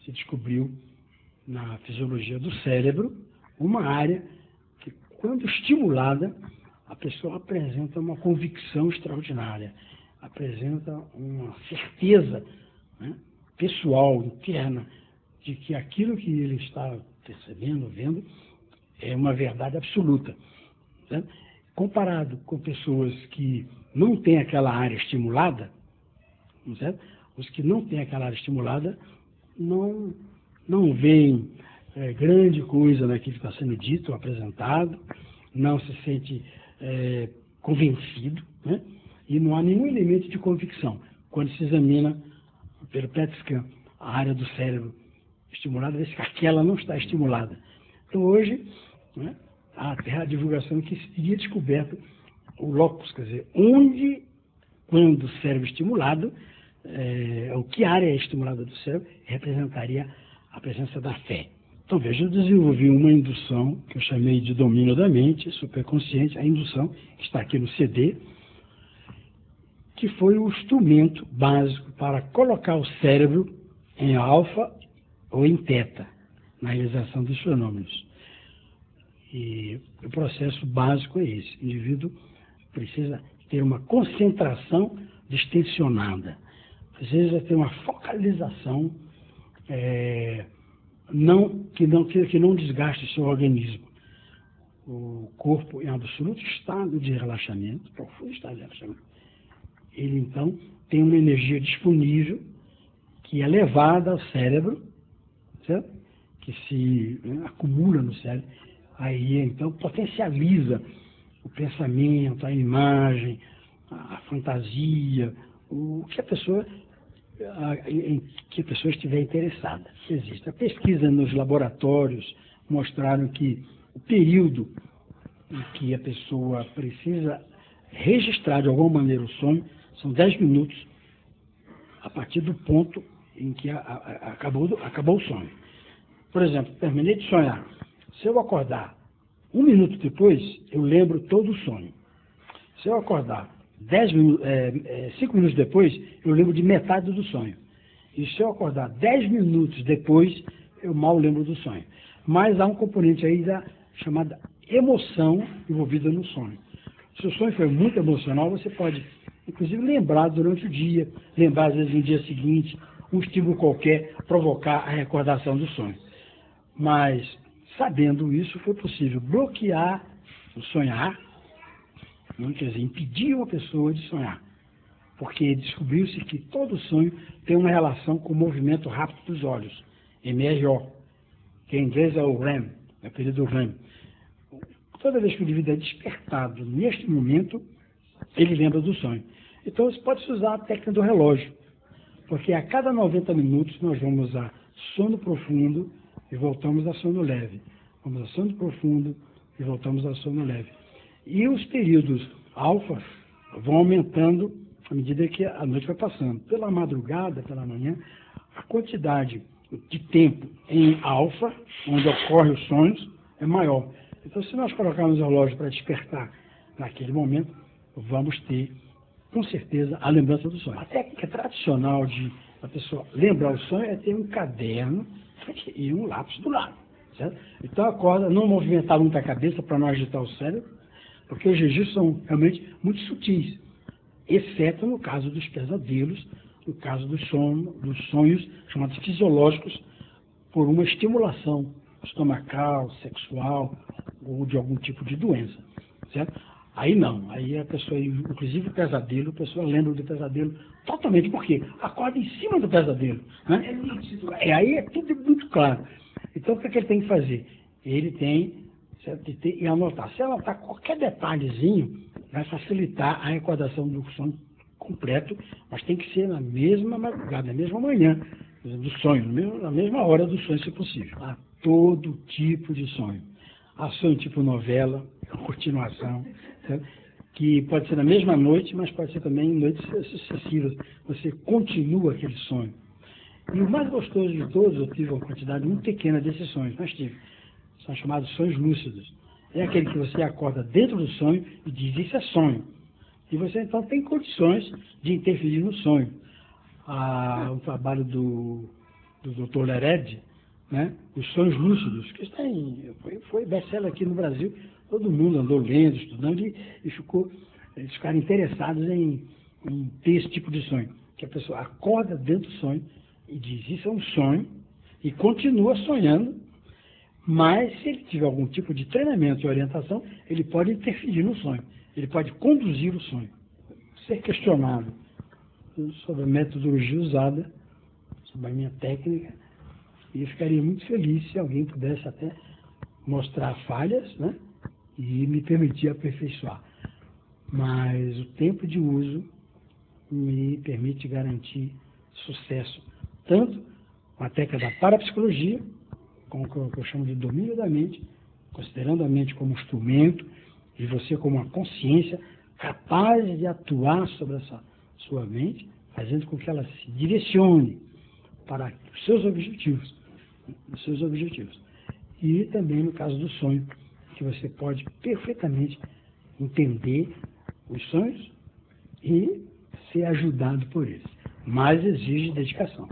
se descobriu na fisiologia do cérebro uma área que, quando estimulada, a pessoa apresenta uma convicção extraordinária, apresenta uma certeza, né, pessoal, interna, de que aquilo que ele está percebendo, vendo, é uma verdade absoluta. Né? Comparado com pessoas que não têm aquela área estimulada, certo? Os que não têm aquela área estimulada não veem grande coisa naquilo que está sendo dito, apresentado, não se sente convencido, né? E não há nenhum elemento de convicção. Quando se examina pelo PET scan a área do cérebro estimulada, vê-se que aquela não está estimulada. Então hoje, né, há até a divulgação que se teria descoberto o locus, quer dizer, onde, quando o cérebro estimulado, o que área é estimulada do cérebro representaria a presença da fé. Então veja, eu desenvolvi uma indução que eu chamei de domínio da mente, superconsciente, a indução que está aqui no CD, que foi o instrumento básico para colocar o cérebro em alfa ou em teta, na realização dos fenômenos. E o processo básico é esse. O indivíduo precisa ter uma concentração distensionada, precisa ter uma focalização que não desgaste o seu organismo. O corpo em absoluto estado de relaxamento, profundo estado de relaxamento. Ele, então, tem uma energia disponível que é levada ao cérebro, certo? Que se acumula no cérebro, aí, então, potencializa o pensamento, a imagem, a fantasia, o que a pessoa em que a pessoa estiver interessada. Existe. A pesquisa nos laboratórios mostraram que o período em que a pessoa precisa registrar de alguma maneira o sonho são 10 minutos a partir do ponto em que acabou o sonho. Por exemplo, terminei de sonhar. Se eu acordar 1 minuto depois, eu lembro todo o sonho. Se eu acordar 5 minutos depois, eu lembro de metade do sonho. E se eu acordar 10 minutos depois, eu mal lembro do sonho. Mas há um componente aí da chamada emoção envolvida no sonho. Se o sonho for muito emocional, você pode, inclusive, lembrar durante o dia, lembrar, às vezes, no dia seguinte, um estímulo qualquer, provocar a recordação do sonho. Mas, sabendo isso, foi possível bloquear o sonhar, não, quer dizer, impedir uma pessoa de sonhar, porque descobriu-se que todo sonho tem uma relação com o movimento rápido dos olhos, MRO, que em inglês é o REM, é o período REM. Toda vez que o indivíduo é despertado neste momento, ele lembra do sonho. Então, você pode usar a técnica do relógio, porque a cada 90 minutos nós vamos a sono profundo e voltamos a sono leve. Vamos a sono profundo e voltamos a sono leve. E os períodos alfa vão aumentando à medida que a noite vai passando. Pela madrugada, pela manhã, a quantidade de tempo em alfa, onde ocorrem os sonhos, é maior. Então, se nós colocarmos o relógio para despertar naquele momento, vamos ter, com certeza, a lembrança do sonho. A técnica tradicional de a pessoa lembrar o sonho é ter um caderno e um lápis do lado. Certo? Então, acorda, não movimentar muito a cabeça para não agitar o cérebro, porque os registros são realmente muito sutis, exceto no caso dos pesadelos, no caso dos sonhos chamados fisiológicos, por uma estimulação estomacal, sexual ou de algum tipo de doença, certo? Aí não, aí a pessoa, inclusive o pesadelo, a pessoa lembra do pesadelo totalmente, porque acorda em cima do pesadelo, né? Aí é tudo muito claro. Então o que ele tem que fazer? Ele tem e anotar. Se anotar qualquer detalhezinho, vai facilitar a recordação do sonho completo, mas tem que ser na mesma madrugada, na mesma manhã do sonho, na mesma hora do sonho, se possível. Há todo tipo de sonho. Há sonho tipo novela, continuação, certo? Que pode ser na mesma noite, mas pode ser também em noites sucessivas. Você continua aquele sonho. E o mais gostoso de todos, eu tive uma quantidade muito pequena desses sonhos, mas tive. São chamados sonhos lúcidos. É aquele que você acorda dentro do sonho e diz, isso é sonho. E você, então, tem condições de interferir no sonho. O trabalho do do Dr. Lered, né? Os Sonhos Lúcidos, que foi best-seller aqui no Brasil, todo mundo andou lendo, estudando e eles ficaram interessados em ter esse tipo de sonho, que a pessoa acorda dentro do sonho e diz, isso é um sonho, e continua sonhando, mas se ele tiver algum tipo de treinamento e orientação, ele pode interferir no sonho, ele pode conduzir o sonho, ser questionado sobre a metodologia usada, sobre a minha técnica, e eu ficaria muito feliz se alguém pudesse até mostrar falhas, né, e me permitir aperfeiçoar. Mas o tempo de uso me permite garantir sucesso, tanto com a técnica da parapsicologia, com o que eu chamo de domínio da mente, considerando a mente como instrumento, e você como uma consciência capaz de atuar sobre essa sua mente, fazendo com que ela se direcione para os seus objetivos. E também no caso do sonho, que você pode perfeitamente entender os sonhos e ser ajudado por eles. Mas exige dedicação.